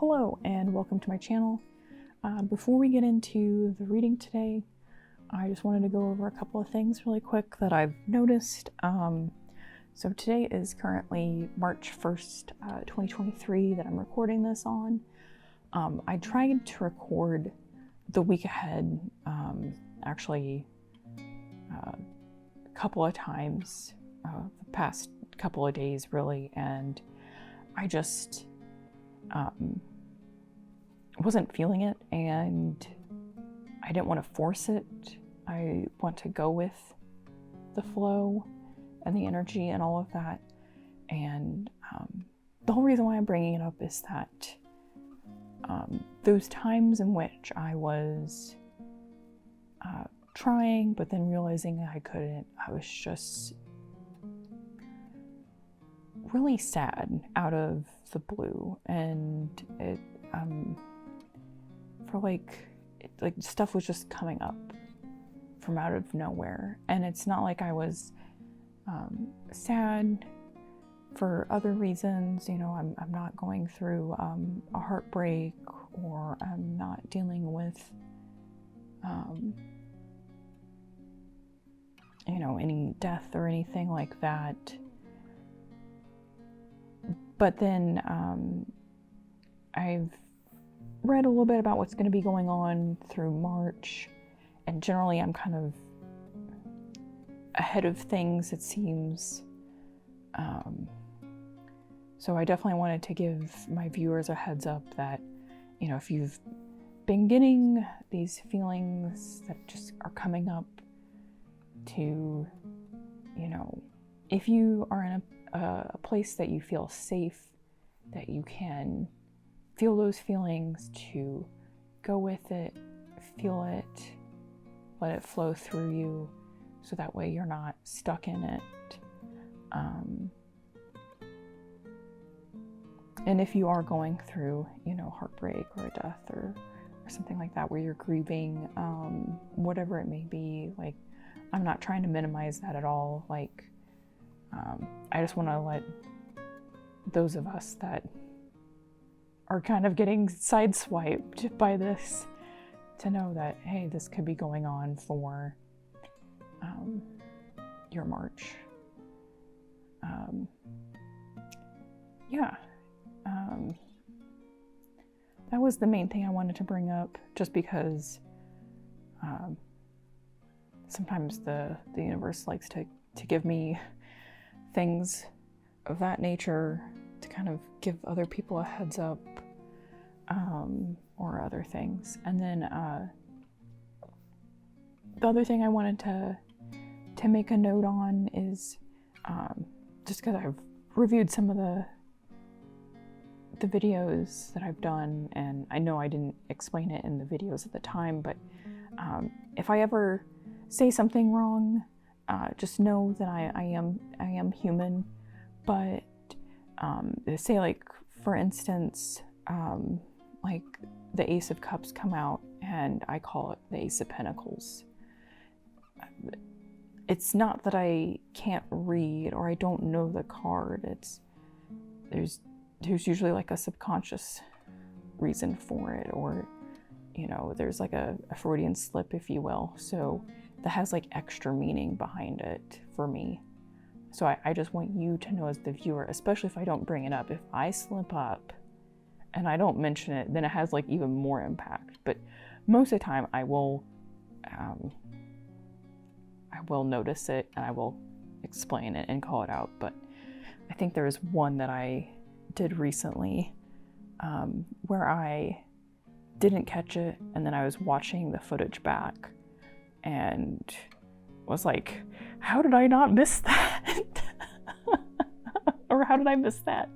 Hello and welcome to my channel. Before we get into the reading today, I just wanted to go over a couple of things really quick that I've noticed. So today is currently March 1st, 2023 that I'm recording this on. I tried to record the week ahead, actually a couple of times, the past couple of days really, and I just wasn't feeling it, and I didn't want to force it. I want to go with the flow and the energy and all of that. And the whole reason why I'm bringing it up is that those times in which I was trying, but then realizing I couldn't, I was just really sad out of the blue, and it for like stuff was just coming up from out of nowhere. And it's not like I was sad for other reasons, you know. I'm not going through a heartbreak, or I'm not dealing with you know, any death or anything like that. But then I've read a little bit about what's going to be going on through March, and generally I'm kind of ahead of things, it seems. So I definitely wanted to give my viewers a heads up that, you know, if you've been getting these feelings that just are coming up, to, you know, if you are in a place that you feel safe, that you can feel those feelings, to go with it, feel it, let it flow through you, so that way you're not stuck in it. And if you are going through, you know, heartbreak or a death or something like that, where you're grieving, whatever it may be, like, I'm not trying to minimize that at all. Like, I just want to let those of us that are kind of getting sideswiped by this to know that, hey, this could be going on for your March. That was the main thing I wanted to bring up, just because sometimes the universe likes to give me things of that nature to kind of give other people a heads up, or other things. And then the other thing I wanted to make a note on is just because I've reviewed some of the videos that I've done, and I know I didn't explain it in the videos at the time, but if I ever say something wrong, just know that I am human. But say, like, for instance, like the Ace of Cups come out and I call it the Ace of Pentacles. It's not that I can't read or I don't know the card. It's there's usually like a subconscious reason for it, or, you know, there's like a Freudian slip, if you will. So that has like extra meaning behind it for me. So I just want you to know, as the viewer, especially if I don't bring it up, if I slip up and I don't mention it, then it has like even more impact. But most of the time I will notice it and I will explain it and call it out. But I think there was one that I did recently where I didn't catch it, and then I was watching the footage back and was like, how did I not miss that? Or how did I miss that?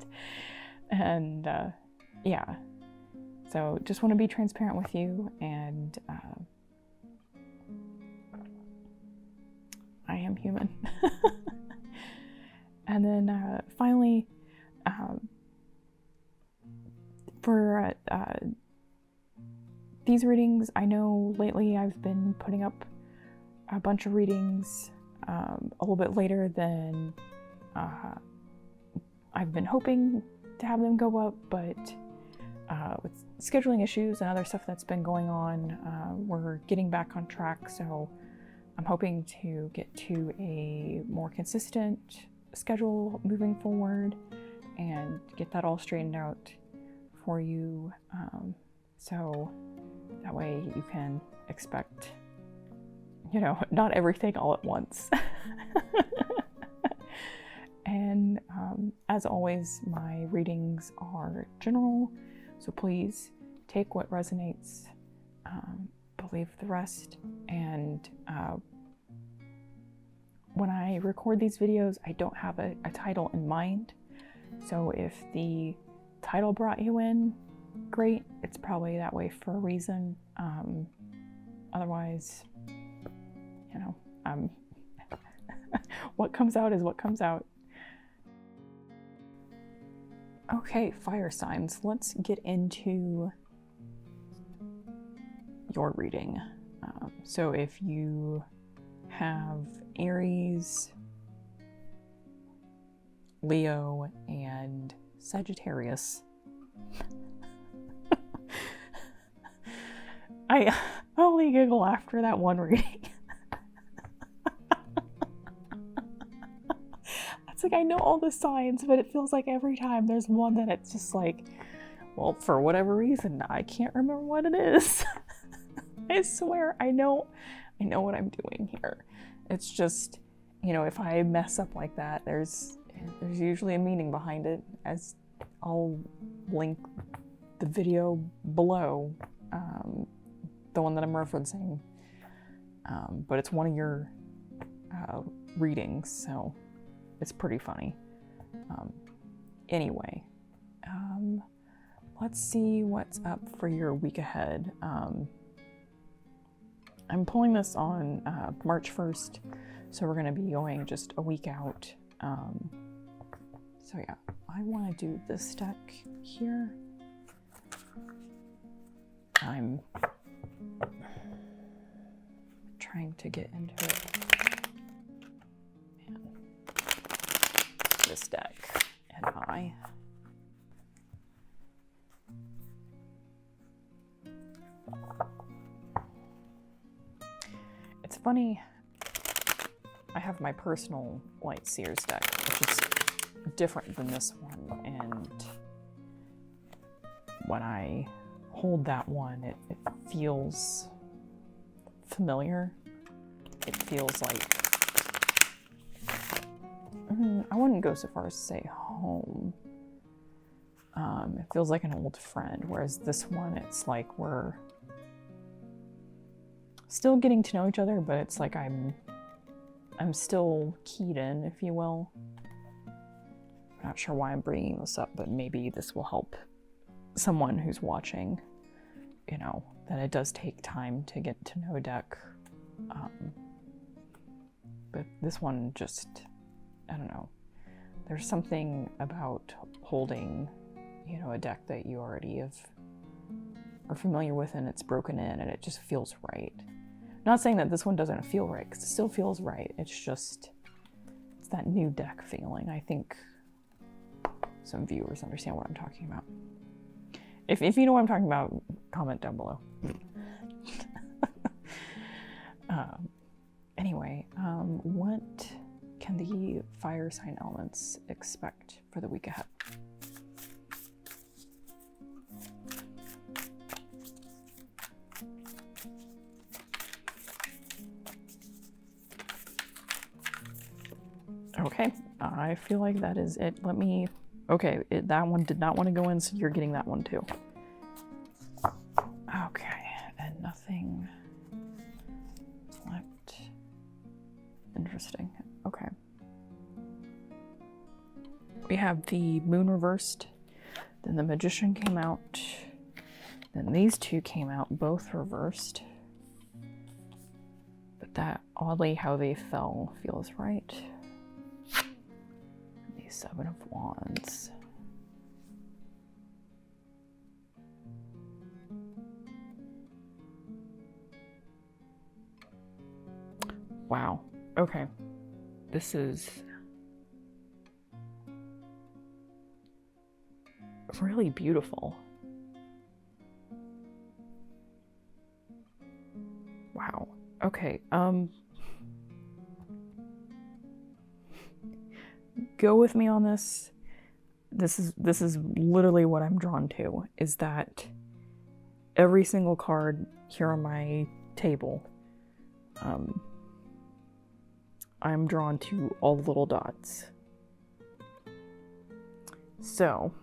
And yeah, so just want to be transparent with you, and I am human. And then finally, for these readings, I know lately I've been putting up a bunch of readings a little bit later than I've been hoping to have them go up, but with scheduling issues and other stuff that's been going on, we're getting back on track. So I'm hoping to get to a more consistent schedule moving forward and get that all straightened out for you. So that way you can expect, you know, not everything all at once. And as always, my readings are general, so please take what resonates, believe the rest. And when I record these videos, I don't have a title in mind. So if the title brought you in, great. It's probably that way for a reason. Otherwise, you know, what comes out is what comes out. Okay, fire signs. Let's get into your reading. So if you have Aries, Leo, and Sagittarius, I only giggle after that one reading. It's like I know all the signs, but it feels like every time there's one that it's just like, well, for whatever reason, I can't remember what it is. I swear, I know what I'm doing here. It's just, you know, if I mess up like that, there's usually a meaning behind it, as I'll link the video below, the one that I'm referencing, but it's one of your readings, so it's pretty funny. Anyway, let's see what's up for your week ahead. I'm pulling this on March 1st, so we're going to be going just a week out. So yeah, I want to do this deck here. I'm trying to get into it. Man. This deck and I. It's funny, I have my personal Light Seers deck, which is different than this one, and when I hold that one, it feels familiar. It feels like, I wouldn't go so far as to say home. It feels like an old friend, whereas this one, it's like we're still getting to know each other, but it's like I'm still keyed in, if you will. I'm not sure why I'm bringing this up, but maybe this will help someone who's watching, you know, that it does take time to get to know a deck. But this one just, I don't know. There's something about holding, you know, a deck that you already are familiar with and it's broken in and it just feels right. Not saying that this one doesn't feel right, because it still feels right. It's just, it's that new deck feeling. I think some viewers understand what I'm talking about. If you know what I'm talking about, comment down below. Anyway, what can the fire sign elements expect for the week ahead? Okay, I feel like that is it. Okay, that one did not want to go in, so you're getting that one too. Okay, and nothing left. Interesting. Okay. We have the moon reversed, then the magician came out, then these two came out, both reversed. But that, oddly, how they fell feels right. The Seven of Wands. Wow. Okay. This is really beautiful. Okay, go with me on this. This is literally what I'm drawn to, is that every single card here on my table, I'm drawn to all the little dots. So,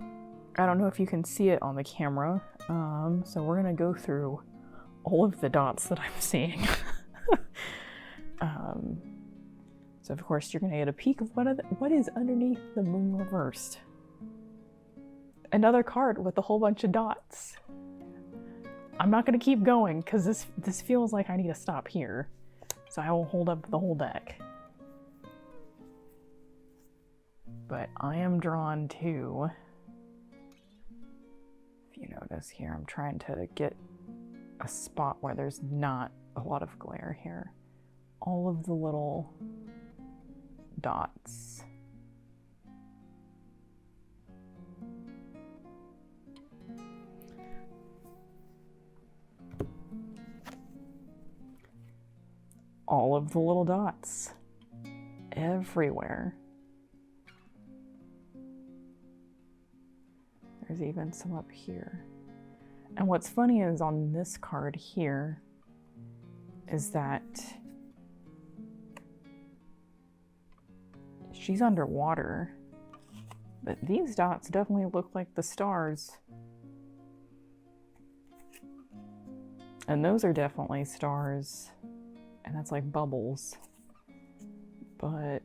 I don't know if you can see it on the camera, so we're gonna go through all of the dots that I'm seeing. So of course you're gonna get a peek of what is underneath the moon reversed. Another card with a whole bunch of dots. I'm not gonna keep going because this feels like I need to stop here. So I will hold up the whole deck. But I am drawn to, if you notice here, I'm trying to get a spot where there's not a lot of glare here. All of the little dots. All of the little dots. Everywhere. There's even some up here. And what's funny is on this card here is that she's underwater, but these dots definitely look like the stars. And those are definitely stars, and that's like bubbles. But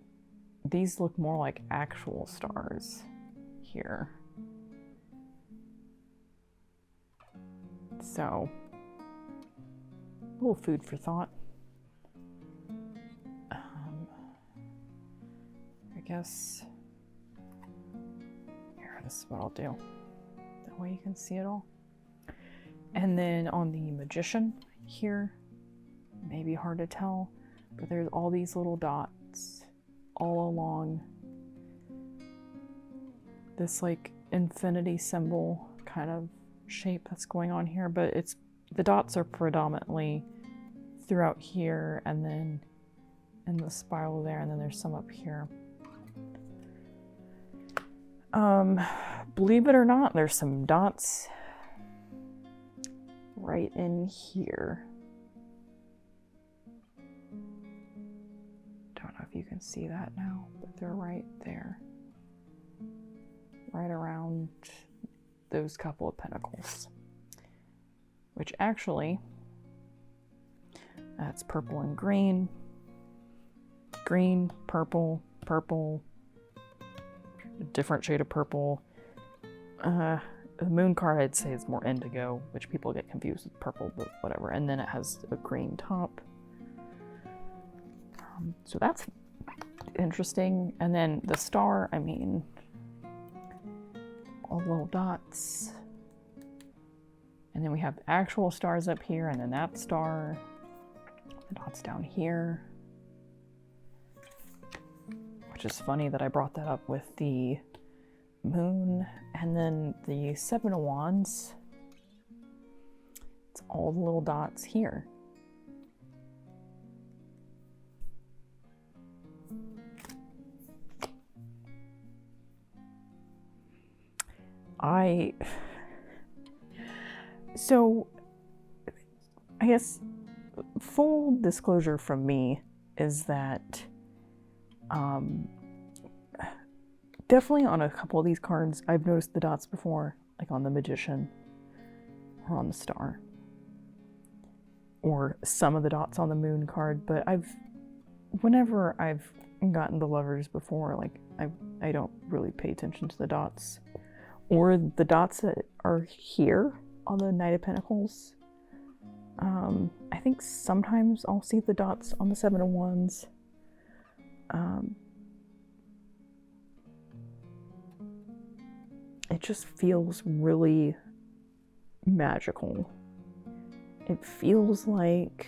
these look more like actual stars here. So, a little food for thought. I guess, here, this is what I'll do. That way you can see it all. And then on the Magician here, maybe hard to tell, but there's all these little dots all along this like infinity symbol kind of shape that's going on here, but the dots are predominantly throughout here and then in the spiral there, and then there's some up here. Believe it or not, there's some dots right in here. Don't know if you can see that now, but they're right there. Right around those couple of pentacles. Which actually, that's purple and green. Green, purple, purple, a different shade of purple. The moon card I'd say is more indigo, which people get confused with purple, but whatever. And then it has a green top. So that's interesting. And then the star, I mean, all the little dots. And then we have actual stars up here, and then that star, the dots down here. Which is funny that I brought that up with the moon, and then the Seven of Wands. It's all the little dots here. So I guess full disclosure from me is that definitely on a couple of these cards, I've noticed the dots before, like on the Magician or on the Star, or some of the dots on the Moon card. But whenever I've gotten the Lovers before, like I don't really pay attention to the dots, or the dots that are here on the Knight of Pentacles. I think sometimes I'll see the dots on the Seven of Wands. It just feels really magical. It feels like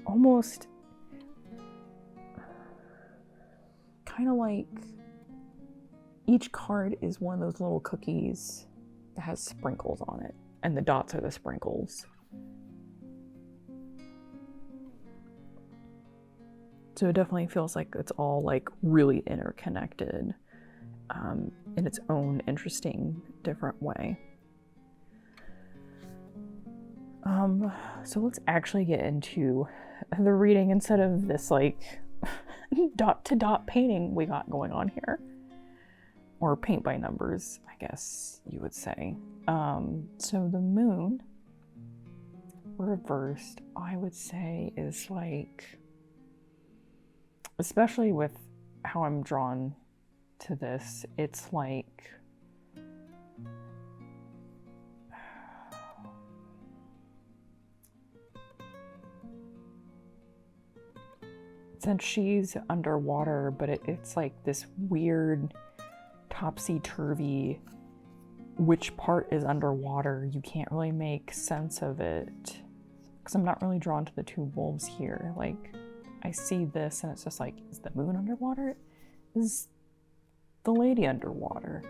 almost kind of like each card is one of those little cookies that has sprinkles on it, and the dots are the sprinkles. So it definitely feels like it's all like really interconnected in its own interesting, different way. So let's actually get into the reading instead of this like dot to dot painting we got going on here. Or paint by numbers, I guess you would say. So the moon reversed, I would say, is like, especially with how I'm drawn to this, it's like since she's underwater, but it's like this weird topsy-turvy, which part is underwater, you can't really make sense of it, because I'm not really drawn to the two wolves here. Like, I see this and it's just like, is the moon underwater? Is the lady underwater?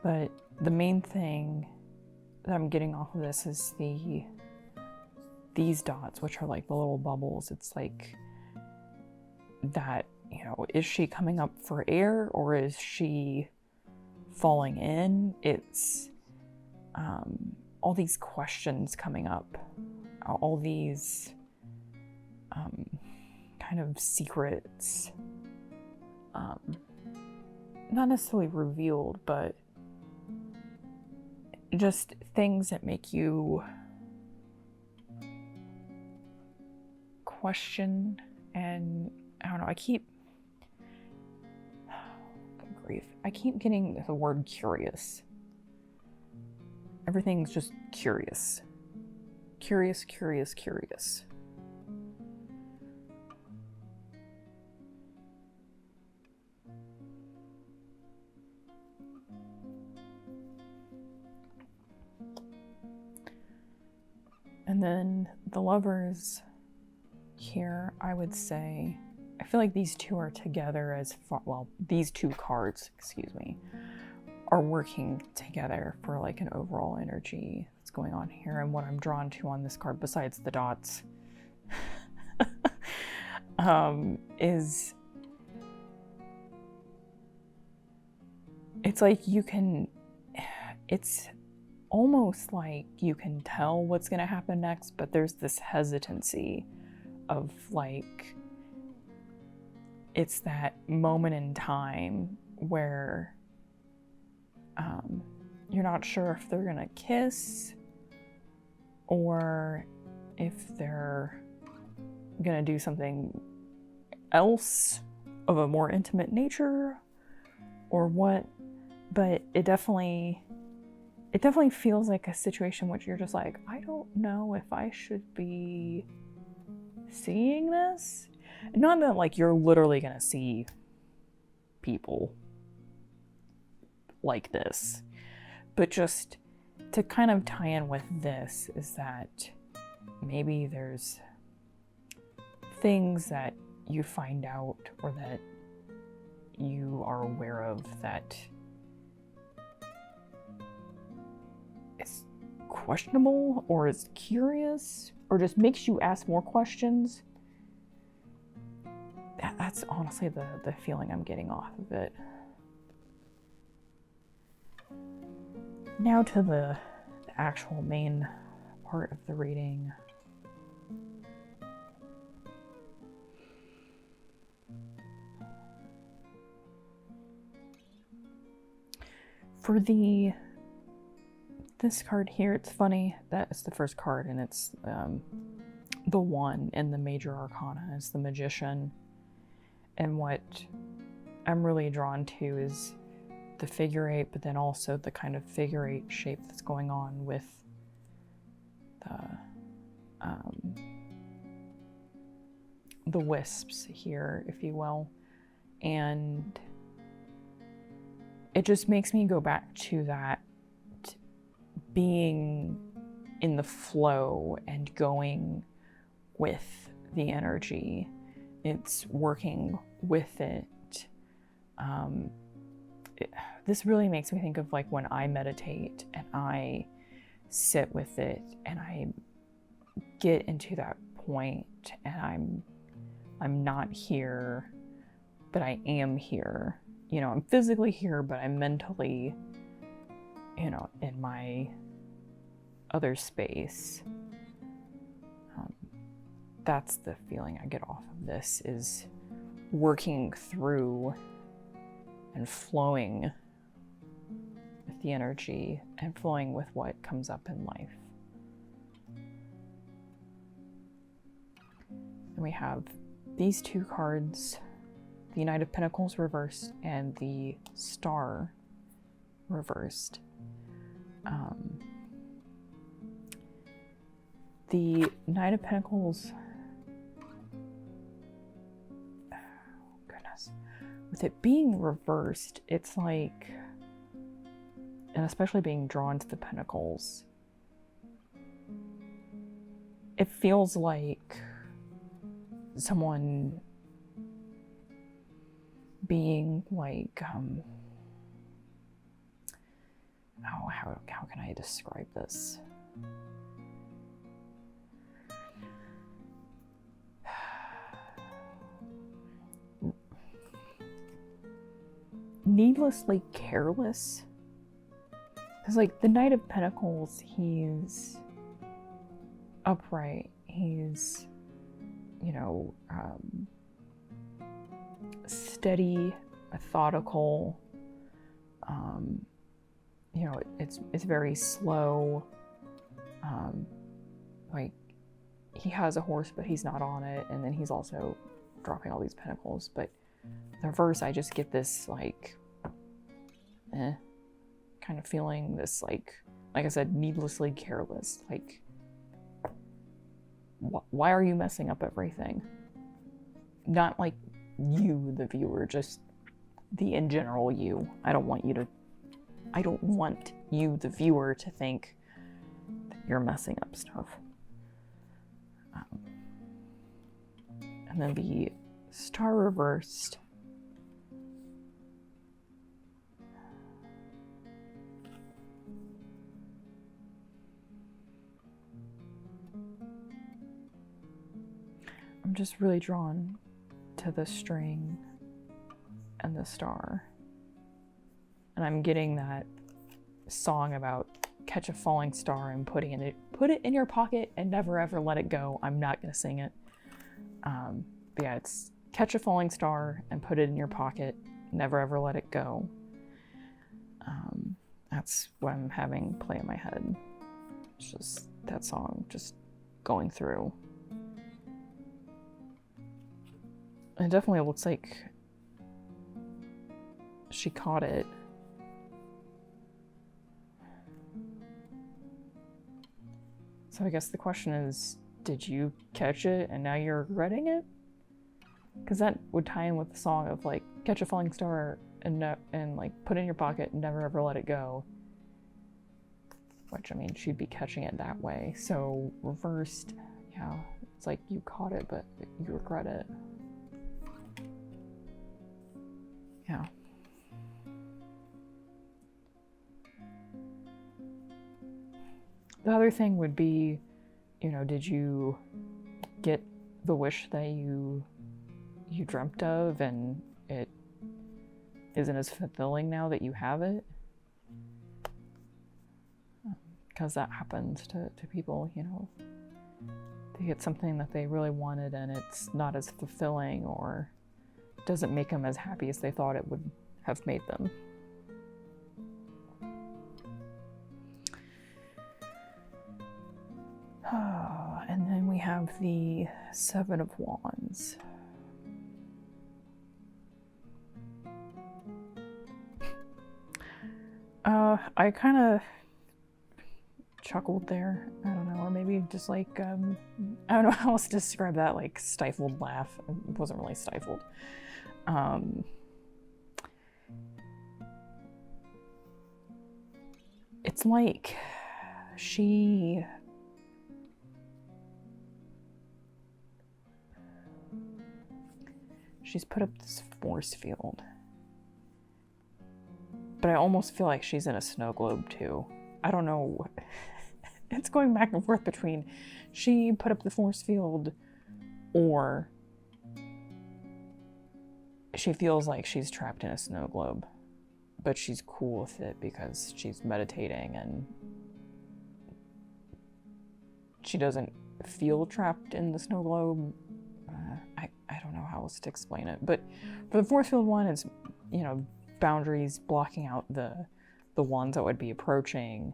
But the main thing that I'm getting off of this is these dots, which are like the little bubbles. It's like that, you know, is she coming up for air or is she falling in? It's all these questions coming up, all these kind of secrets, not necessarily revealed, but just things that make you question. And I don't know, I keep getting the word curious. Everything's just curious. Curious, curious, curious. And then the lovers here, I would say, I feel like these two are together as far, well, these two cards, excuse me, are working together for like an overall energy that's going on here. And what I'm drawn to on this card, besides the dots, is it's like it's almost like you can tell what's going to happen next, but there's this hesitancy of like, it's that moment in time where you're not sure if they're gonna kiss or if they're gonna do something else of a more intimate nature or what, but it definitely feels like a situation which you're just like, I don't know if I should be seeing this. Not that like you're literally gonna see people like this, but just to kind of tie in with this is that maybe there's things that you find out or that you are aware of that is questionable or is curious or just makes you ask more questions. That's honestly the feeling I'm getting off of it. Now to the actual main part of the reading. For this card here, it's funny that it's the first card and it's the one in the major arcana is the Magician. And what I'm really drawn to is the figure eight, but then also the kind of figure eight shape that's going on with the wisps here, if you will. And it just makes me go back to that being in the flow and going with the energy. It's working with it. this really makes me think of like when I meditate and I sit with it and I get into that point and I'm not here, but I am here. You know, I'm physically here, but I'm mentally, you know, in my other space. That's the feeling I get off of this, is working through and flowing with the energy and flowing with what comes up in life. And we have these two cards, the Knight of Pentacles reversed and the Star reversed. The Knight of Pentacles, with it being reversed, it's like, and especially being drawn to the Pentacles, it feels like someone being like, how can I describe this? Needlessly careless. Because like the Knight of Pentacles, he's upright, he's, you know, steady, methodical, you know, it's very slow, like he has a horse but he's not on it, and then he's also dropping all these pentacles. But the reverse, I just get this like kind of feeling, this like I said, needlessly careless. Like, why are you messing up everything? Not like you, the viewer, just the in general you. I don't want you, the viewer, to think that you're messing up stuff. And then the Star reversed. I'm just really drawn to the string and the star. And I'm getting that song about catch a falling star and put it in your pocket and never ever let it go. I'm not gonna sing it. But yeah, it's catch a falling star and put it in your pocket, never ever let it go. That's what I'm having play in my head. It's just that song just going through. It definitely looks like she caught it. So I guess the question is, did you catch it and now you're regretting it? Because that would tie in with the song of like, catch a falling star and like put it in your pocket and never ever let it go. Which, I mean, she'd be catching it that way. So reversed, yeah, it's like you caught it, but you regret it. Yeah. The other thing would be, you know, did you get the wish that you dreamt of and it isn't as fulfilling now that you have it? Because that happens to people, you know. They get something that they really wanted and it's not as fulfilling, or doesn't make them as happy as they thought it would have made them. And then we have the Seven of Wands. I kind of chuckled there. I don't know, or maybe just like, I don't know how else to describe that, like stifled laugh. It wasn't really stifled. It's like she's put up this force field but I almost feel like she's in a snow globe too. I don't know. It's going back and forth between she put up the force field or she feels like she's trapped in a snow globe, but she's cool with it because she's meditating and she doesn't feel trapped in the snow globe. I don't know how else to explain it, but for the force field one, it's, you know, boundaries blocking out the ones that would be approaching.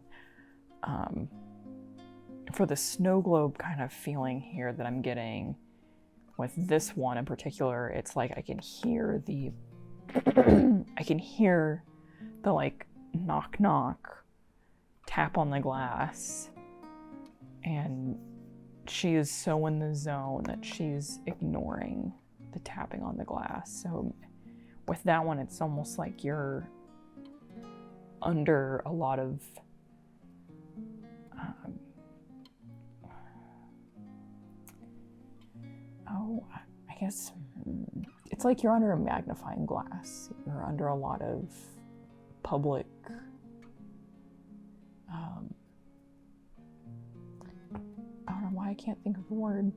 For the snow globe kind of feeling here that I'm getting with this one in particular, it's like I can hear the I can hear the like knock knock tap on the glass, and she is so in the zone that she's ignoring the tapping on the glass. So with that one, it's almost like you're under a lot of I guess it's like you're under a magnifying glass. You're under a lot of public I don't know why I can't think of the word.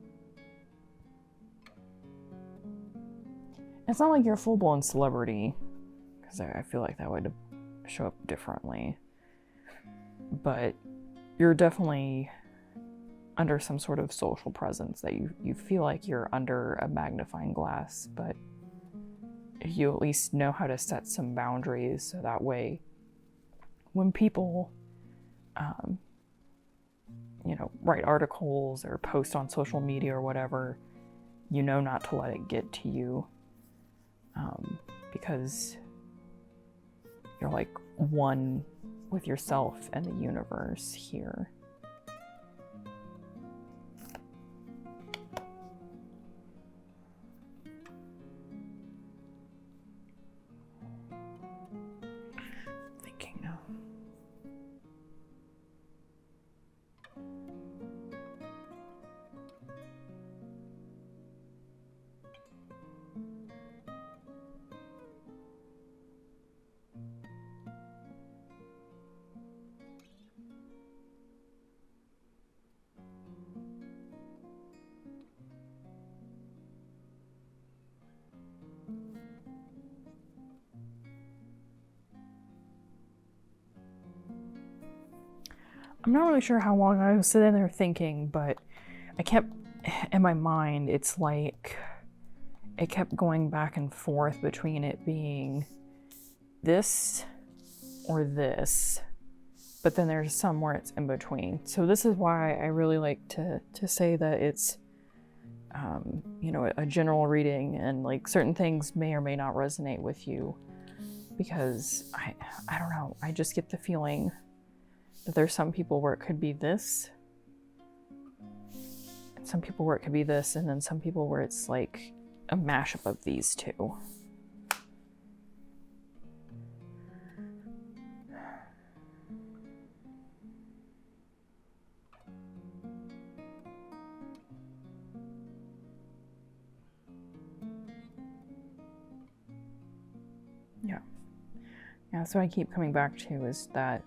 It's not like you're a full-blown celebrity, because I feel like that would show up differently. But you're definitely under some sort of social presence that you feel like you're under a magnifying glass, but you at least know how to set some boundaries so that way when people you know, write articles or post on social media or whatever, you know not to let it get to you, because you're like one with yourself and the universe here. Thinking now. I'm not really sure how long I was sitting there thinking, but I kept, in my mind, it's like it kept going back and forth between it being this or this, but then there's somewhere it's in between. So this is why I really like to say that it's, you know, a general reading, and like certain things may or may not resonate with you, because I don't know, I just get the feeling that there's some people where it could be this, and some people where it could be this, and then some people where it's like a mashup of these two. Yeah, so I keep coming back to is that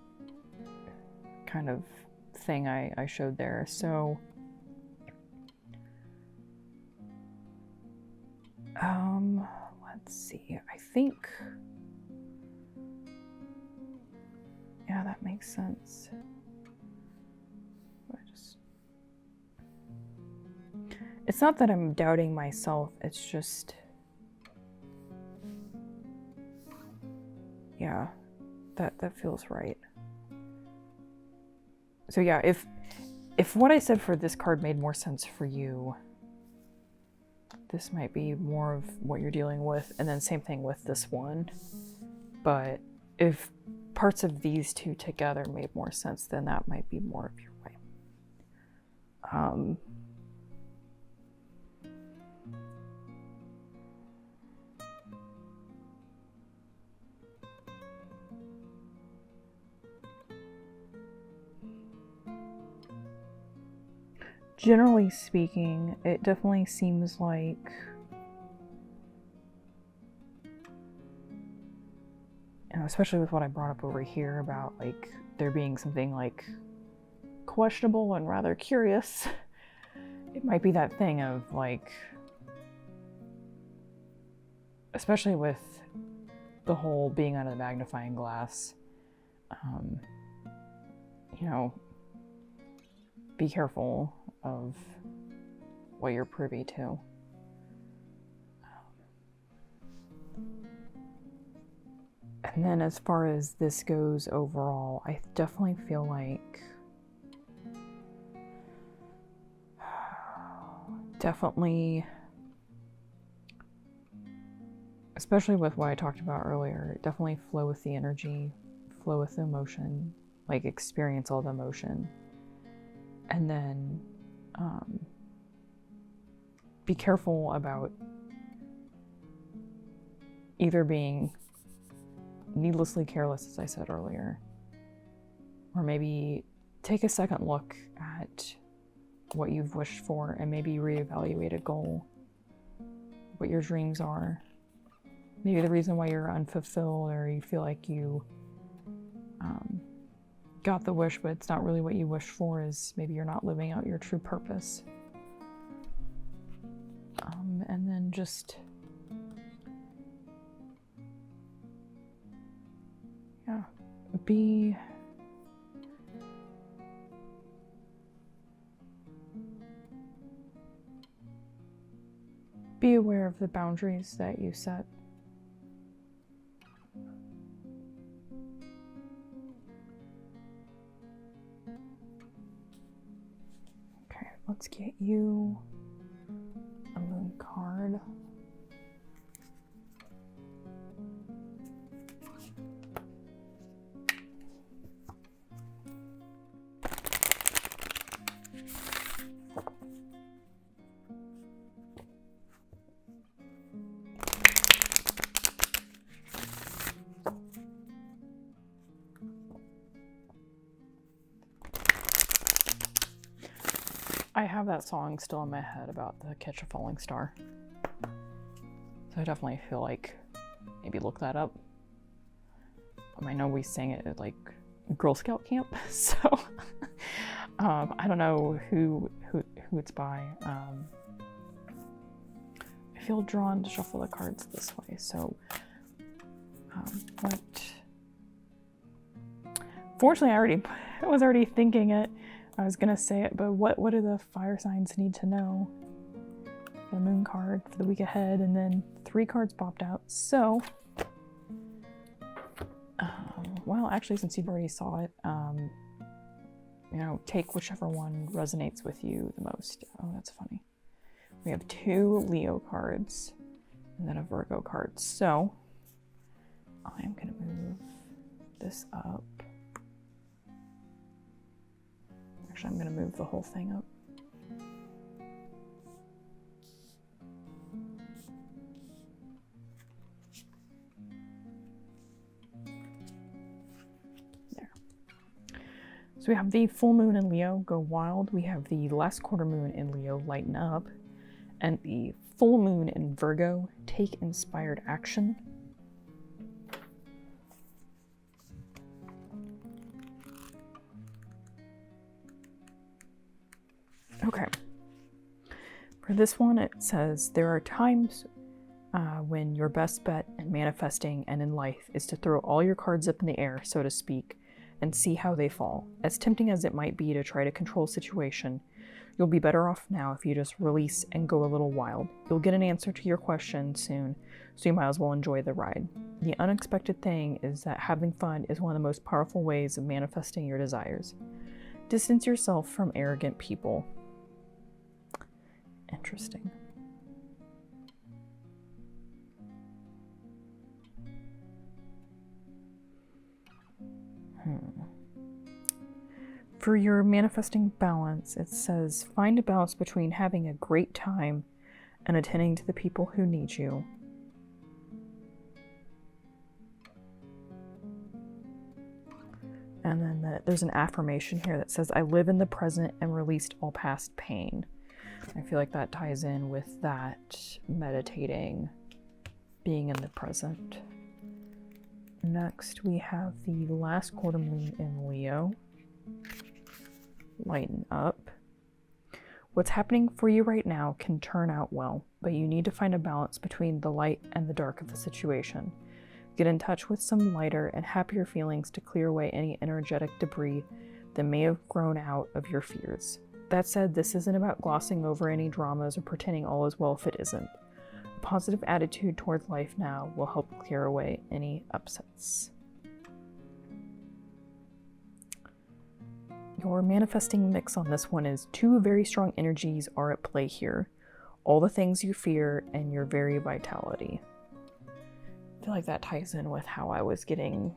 kind of thing I showed there. So let's see, I think, yeah, that makes sense. It's not that I'm doubting myself, it's just, yeah, that feels right. So yeah, if what I said for this card made more sense for you, this might be more of what you're dealing with, and then same thing with this one. But if parts of these two together made more sense, then that might be more of your way. Generally speaking, it definitely seems like you know, especially with what I brought up over here about like there being something like questionable and rather curious, it might be that thing of like, especially with the whole being under the magnifying glass, you know, be careful of what you're privy to. And then as far as this goes overall, I definitely feel like definitely, especially with what I talked about earlier, definitely flow with the energy, flow with the emotion, like experience all the emotion. And then be careful about either being needlessly careless, as I said earlier, or maybe take a second look at what you've wished for and maybe reevaluate a goal, what your dreams are. Maybe the reason why you're unfulfilled or you feel like you got the wish, but it's not really what you wished for, is maybe you're not living out your true purpose. And then just, yeah, be aware of the boundaries that you set. Okay, let's get you a moon card. I have that song still in my head about the Catch a Falling Star. So I definitely feel like maybe look that up. I know we sang it at like Girl Scout camp, so I don't know who it's by. I feel drawn to shuffle the cards this way, so what? Fortunately, I was already thinking it. I was gonna say it, but what do the fire signs need to know? The moon card for the week ahead, and then 3 cards popped out. So, well, actually, since you've already saw it, you know, take whichever one resonates with you the most. Oh, that's funny. We have 2 Leo cards and then a Virgo card. So, I'm gonna move this up. Actually, I'm going to move the whole thing up. There. So we have the full moon in Leo, go wild. We have the last quarter moon in Leo, lighten up. And the full moon in Virgo, take inspired action. Okay, for this one it says, there are times when your best bet in manifesting and in life is to throw all your cards up in the air, so to speak, and see how they fall. As tempting as it might be to try to control a situation, you'll be better off now if you just release and go a little wild. You'll get an answer to your question soon, so you might as well enjoy the ride. The unexpected thing is that having fun is one of the most powerful ways of manifesting your desires. Distance yourself from arrogant people. Interesting. For your manifesting balance, it says, find a balance between having a great time and attending to the people who need you. And then there's an affirmation here that says, I live in the present and released all past pain. I feel like that ties in with that meditating, being in the present. Next, we have the last quarter moon in Leo. Lighten up. What's happening for you right now can turn out well, but you need to find a balance between the light and the dark of the situation. Get in touch with some lighter and happier feelings to clear away any energetic debris that may have grown out of your fears. That said, this isn't about glossing over any dramas or pretending all is well if it isn't. A positive attitude towards life now will help clear away any upsets. Your manifesting mix on this one is two very strong energies are at play here. All the things you fear and your very vitality. I feel like that ties in with how I was getting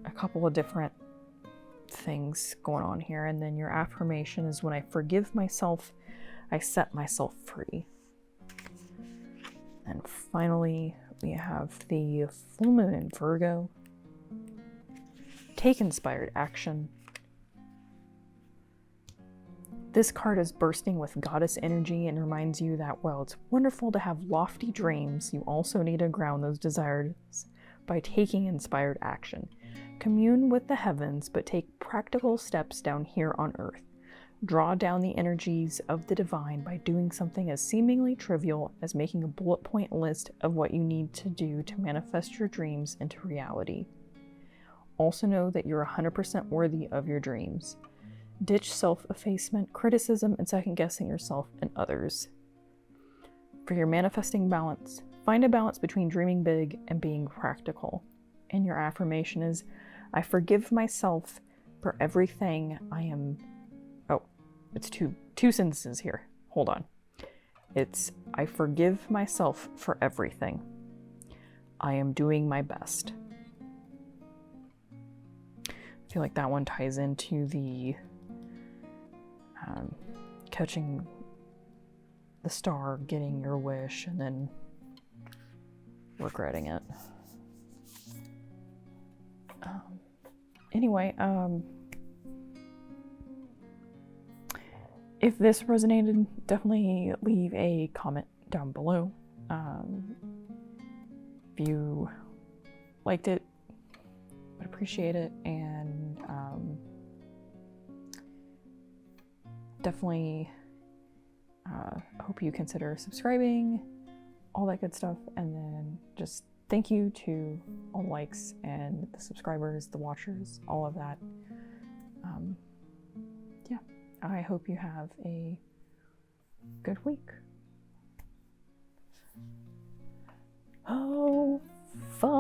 a couple of different things going on here. And then your affirmation is when I forgive myself, I set myself free. And finally, we have the full moon in Virgo. Take inspired action. This card is bursting with goddess energy and reminds you that while it's wonderful to have lofty dreams, you also need to ground those desires by taking inspired action. Commune with the heavens, but take practical steps down here on earth. Draw down the energies of the divine by doing something as seemingly trivial as making a bullet point list of what you need to do to manifest your dreams into reality. Also know that you're 100% worthy of your dreams. Ditch self-effacement, criticism, and second-guessing yourself and others. For your manifesting balance, find a balance between dreaming big and being practical. And your affirmation is, I forgive myself for everything I am... Oh, it's two sentences here. Hold on. It's, I forgive myself for everything. I am doing my best. I feel like that one ties into the catching the star, getting your wish, and then regretting it. Anyway, if this resonated, definitely leave a comment down below. If you liked it, would appreciate it, and definitely hope you consider subscribing, all that good stuff, and then just thank you to all the likes and the subscribers, the watchers, all of that. Yeah, I hope you have a good week. Oh, fuck.